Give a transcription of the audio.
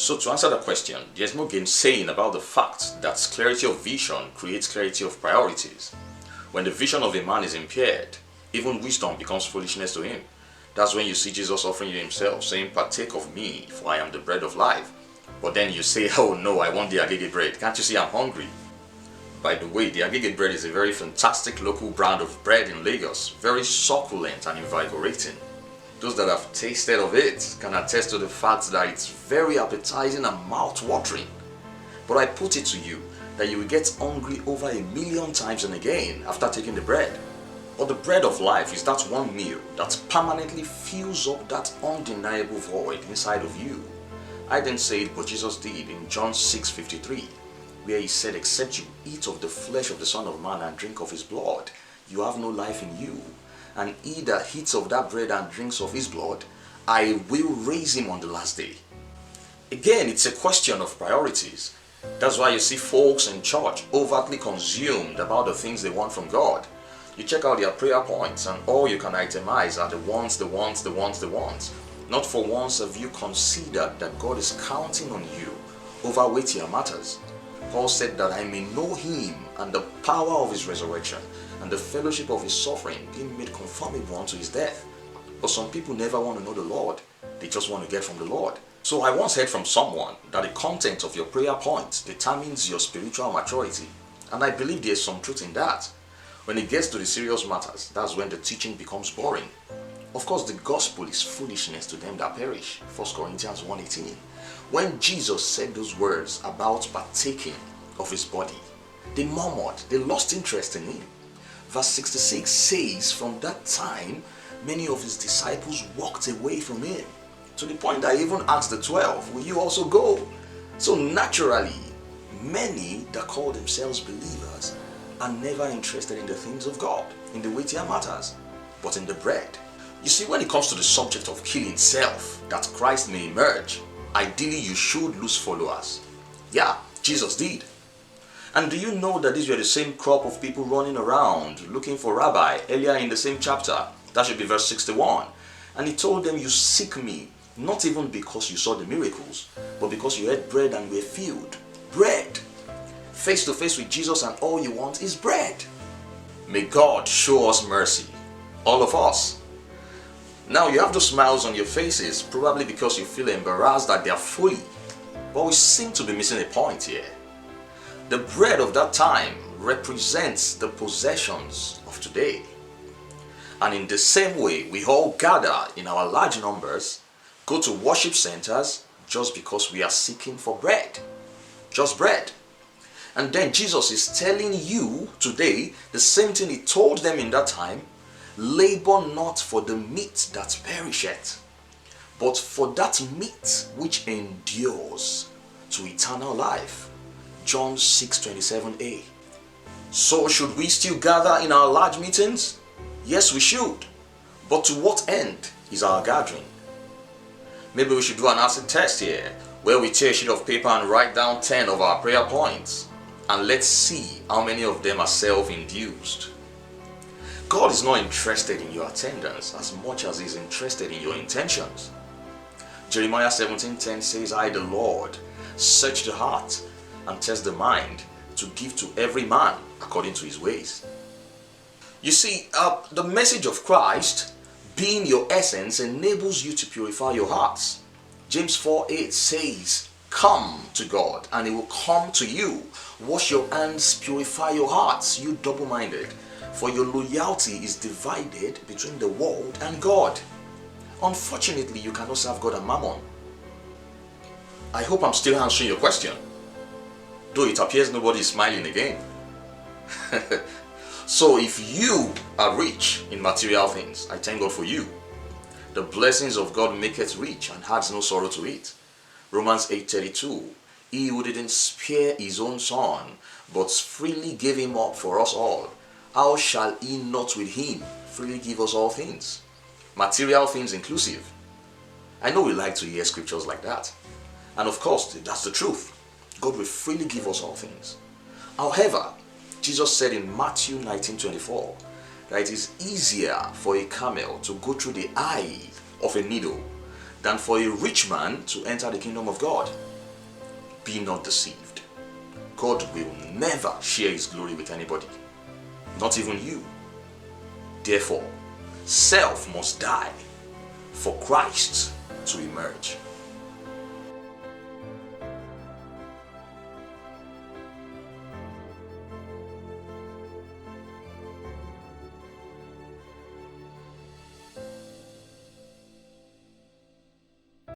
So to answer that question, there's no gainsaying about the fact that clarity of vision creates clarity of priorities. When the vision of a man is impaired, even wisdom becomes foolishness to him. That's when you see Jesus offering you himself, saying, "Partake of me, for I am the bread of life." But then you say, "Oh no, I want the agege bread. Can't you see I'm hungry?" By the way, the agege bread is a very fantastic local brand of bread in Lagos, very succulent and invigorating. Those that have tasted of it can attest to the fact that it's very appetizing and mouth-watering. But I put it to you that you will get hungry over 1,000,000 times and again after taking the bread. But the bread of life is that one meal that permanently fills up that undeniable void inside of you. I didn't say it, but Jesus did in John 6:53, where he said, "Except you eat of the flesh of the Son of Man and drink of his blood, you have no life in you. And he that eats of that bread and drinks of his blood, I will raise him on the last day." Again, it's a question of priorities. That's why you see folks in church overtly consumed about the things they want from God. You check out their prayer points and all you can itemize are the wants, the wants, the wants, the wants. Not for once have you considered that God is counting on you over weightier matters. Paul said that I may know him and the power of his resurrection and the fellowship of his suffering, being made conformable unto his death. But some people never want to know the Lord. They just want to get from the Lord. So I once heard from someone that the content of your prayer points determines your spiritual maturity. And I believe there's some truth in that. When it gets to the serious matters, that's when the teaching becomes boring. Of course, the gospel is foolishness to them that perish. 1 Corinthians 1:18. When Jesus said those words about partaking of his body, they murmured, they lost interest in him. Verse 66 says, from that time, many of his disciples walked away from him, to the point that he even asked the 12, "Will you also go?" So naturally, many that call themselves believers are never interested in the things of God, in the weightier matters, but in the bread. You see, when it comes to the subject of killing self, that Christ may emerge, ideally you should lose followers. Yeah, Jesus did. And do you know that these were the same crop of people running around looking for Rabbi earlier in the same chapter? That should be verse 61. And he told them, "You seek me, not even because you saw the miracles, but because you ate bread and were filled." Bread. Face to face with Jesus and all you want is bread. May God show us mercy. All of us. Now you have those smiles on your faces, probably because you feel embarrassed that they are fully. But we seem to be missing a point here. The bread of that time represents the possessions of today. And in the same way, we all gather in our large numbers, go to worship centers just because we are seeking for bread. Just bread. And then Jesus is telling you today the same thing he told them in that time. Labor not for the meat that perisheth, but for that meat which endures to eternal life. John 6:27a. So should we still gather in our large meetings? Yes, we should. But to what end is our gathering? Maybe we should do an acid test here, where we tear a sheet of paper and write down 10 of our prayer points. And let's see how many of them are self-induced. God is not interested in your attendance as much as he's interested in your intentions. Jeremiah 17:10 says, "I, the Lord, search the heart and test the mind to give to every man according to his ways." You see, the message of Christ being your essence enables you to purify your hearts. James 4:8 says, "Come to God and he will come to you. Wash your hands, purify your hearts, you double-minded. For your loyalty is divided between the world and God." Unfortunately, you cannot serve God and mammon. I hope I'm still answering your question, though it appears nobody is smiling again. So if you are rich in material things, I thank God for you. The blessings of God maketh rich and adds no sorrow to it. Romans 8:32. He who didn't spare his own son, but freely gave him up for us all, how shall he not with him freely give us all things? Material things inclusive. I know we like to hear scriptures like that. And of course, that's the truth. God will freely give us all things. However, Jesus said in Matthew 19:24 that it is easier for a camel to go through the eye of a needle than for a rich man to enter the kingdom of God. Be not deceived. God will never share his glory with anybody, not even you. Therefore, self must die for Christ to emerge.